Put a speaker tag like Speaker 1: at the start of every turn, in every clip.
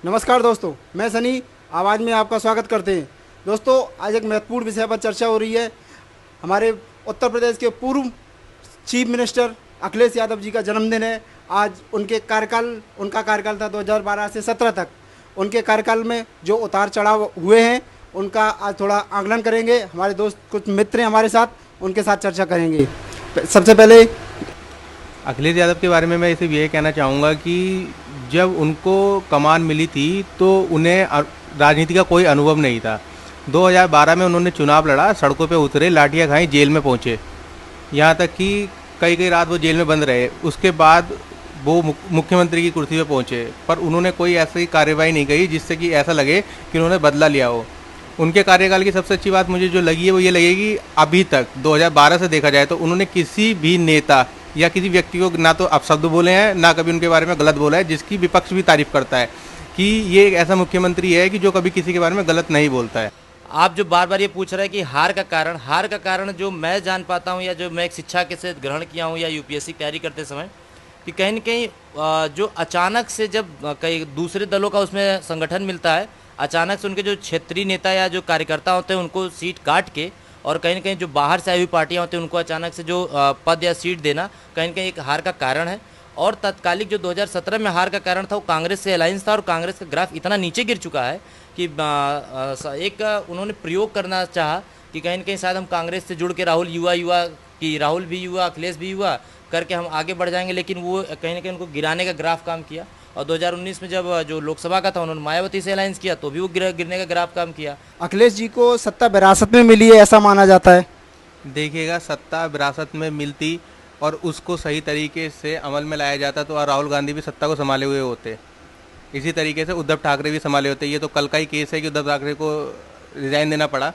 Speaker 1: नमस्कार दोस्तों, मैं सनी आवाज़ में आपका स्वागत करते हैं। दोस्तों, आज एक महत्वपूर्ण विषय पर चर्चा हो रही है। हमारे उत्तर प्रदेश के पूर्व चीफ मिनिस्टर अखिलेश यादव जी का जन्मदिन है। आज उनका कार्यकाल था 2012 से 17 तक। उनके कार्यकाल में जो उतार चढ़ाव हुए हैं उनका आज थोड़ा आकलन करेंगे। हमारे दोस्त कुछ मित्र हैं हमारे साथ, उनके साथ चर्चा करेंगे। सबसे पहले
Speaker 2: अखिलेश यादव के बारे में मैं सिर्फ ये कहना चाहूँगा कि जब उनको कमान मिली थी तो उन्हें राजनीति का कोई अनुभव नहीं था। 2012 में उन्होंने चुनाव लड़ा, सड़कों पे उतरे, लाठियाँ खाई, जेल में पहुँचे, यहाँ तक कि कई रात वो जेल में बंद रहे। उसके बाद वो मुख्यमंत्री की कुर्सी पे पहुँचे, पर उन्होंने कोई ऐसी कार्रवाई नहीं की जिससे कि ऐसा लगे कि उन्होंने बदला लिया हो। उनके कार्यकाल की सबसे अच्छी बात मुझे जो लगी है वो ये लगेगी, अभी तक 2012 से देखा जाए तो उन्होंने किसी भी नेता या किसी व्यक्ति को ना तो अपशब्द बोले हैं, ना कभी उनके बारे में गलत बोला है, जिसकी विपक्ष भी तारीफ करता है कि ये एक ऐसा मुख्यमंत्री है कि जो कभी किसी के बारे में गलत नहीं बोलता है।
Speaker 3: आप जो बार बार ये पूछ रहे हैं कि हार का कारण जो मैं जान पाता हूँ या जो मैं एक शिक्षा के से ग्रहण किया हूँ या यूपीएससी की तैयारी करते समय, कि कहीं न कहीं जो अचानक से जब कई दूसरे दलों का उसमें संगठन मिलता है, अचानक से उनके जो क्षेत्रीय नेता या जो कार्यकर्ता होते हैं उनको सीट काट के, और कहीं न कहीं जो बाहर से आई हुई पार्टियां होती हैं उनको अचानक से जो पद या सीट देना कहीं न कहीं एक हार का कारण है। और तत्कालिक जो 2017 में हार का कारण था वो कांग्रेस से अलायंस था, और कांग्रेस का ग्राफ इतना नीचे गिर चुका है कि एक उन्होंने प्रयोग करना चाहा कि कहीं न कहीं शायद हम कांग्रेस से जुड़ के राहुल भी युवा, अखिलेश भी युवा करके हम आगे बढ़ जाएंगे, लेकिन वो कहीं न कहीं उनको गिराने का ग्राफ काम किया। और 2019 में जब जो लोकसभा का था उन्होंने मायावती से अलायंस किया तो भी वो गिरने का ग्राफ काम किया।
Speaker 1: अखिलेश जी को सत्ता विरासत में मिली है ऐसा माना जाता है।
Speaker 2: देखिएगा, सत्ता विरासत में मिलती और उसको सही तरीके से अमल में लाया जाता तो राहुल गांधी भी सत्ता को संभाले हुए होते, इसी तरीके से उद्धव ठाकरे भी संभाले होते। ये तो कल का ही केस है कि उद्धव ठाकरे को रिजाइन देना पड़ा।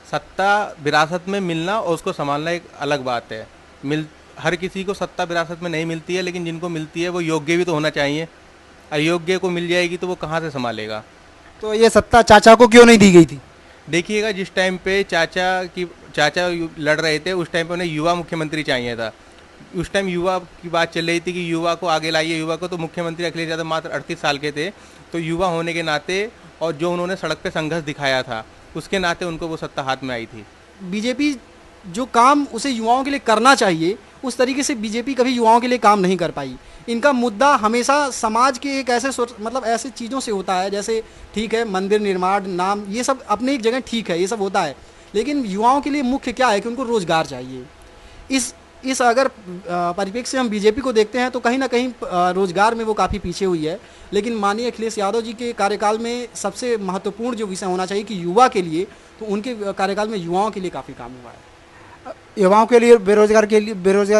Speaker 2: सत्ता विरासत में मिलना और उसको संभालना एक अलग बात है। हर किसी को सत्ता विरासत में नहीं मिलती है, लेकिन जिनको मिलती है वो योग्य भी तो होना चाहिए। अयोग्य को मिल जाएगी तो वो कहाँ से संभालेगा।
Speaker 1: तो ये सत्ता चाचा को क्यों नहीं दी गई थी?
Speaker 2: देखिएगा, जिस टाइम पे चाचा लड़ रहे थे उस टाइम पे उन्हें युवा मुख्यमंत्री चाहिए था। उस टाइम युवा की बात चल रही थी कि युवा को आगे लाइए, युवा को। तो मुख्यमंत्री अखिलेश यादव मात्र 38 साल के थे, तो युवा होने के नाते और जो उन्होंने सड़क पे संघर्ष दिखाया था उसके नाते उनको वो सत्ता हाथ में आई थी।
Speaker 1: बीजेपी जो काम उसे युवाओं के लिए करना चाहिए उस तरीके से बीजेपी कभी युवाओं के लिए काम नहीं कर पाई। इनका मुद्दा हमेशा समाज के एक ऐसे ऐसे चीज़ों से होता है, जैसे ठीक है मंदिर निर्माण, नाम, ये सब अपने एक जगह ठीक है, ये सब होता है, लेकिन युवाओं के लिए मुख्य क्या है कि उनको रोज़गार चाहिए। इस अगर परिप्रेक्ष्य से हम बीजेपी को देखते हैं तो कहीं ना कहीं रोज़गार में वो काफ़ी पीछे हुई है। लेकिन माननीय अखिलेश यादव जी के कार्यकाल में सबसे महत्वपूर्ण जो विषय होना चाहिए कि युवा के लिए, तो उनके कार्यकाल में युवाओं के लिए काफ़ी काम हुआ है। युवाओं के लिए, बेरोजगार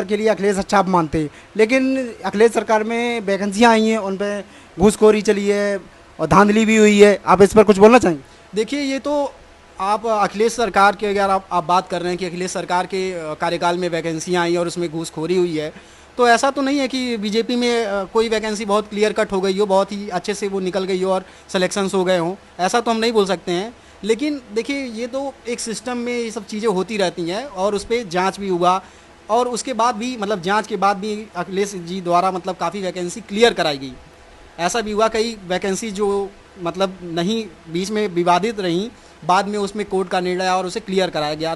Speaker 1: के लिए अखिलेश अच्छा आप मानते हैं, लेकिन अखिलेश सरकार में वैकेंसियाँ आई हैं, उन पर घूसखोरी चली है और धांधली भी हुई है। आप इस पर कुछ बोलना चाहेंगे?
Speaker 4: देखिए, ये तो आप अखिलेश सरकार के, अगर आप बात कर रहे हैं कि अखिलेश सरकार के कार्यकाल में वैकेंसियाँ आई और उसमें घूसखोरी हुई है, तो ऐसा तो नहीं है कि बीजेपी में कोई वैकेंसी बहुत क्लियर कट हो गई हो, बहुत ही अच्छे से वो निकल गई हो और सिलेक्शंस हो गए हों, ऐसा तो हम नहीं बोल सकते हैं। लेकिन देखिए, ये तो एक सिस्टम में ये सब चीज़ें होती रहती हैं और उस पर जाँच भी हुआ, और उसके बाद भी मतलब जाँच के बाद भी अखिलेश जी द्वारा मतलब काफ़ी वैकेंसी क्लियर कराई गई। ऐसा भी हुआ कई वैकेंसी जो मतलब नहीं, बीच में विवादित रहीं, बाद में उसमें कोर्ट का निर्णय और उसे क्लियर कराया गया।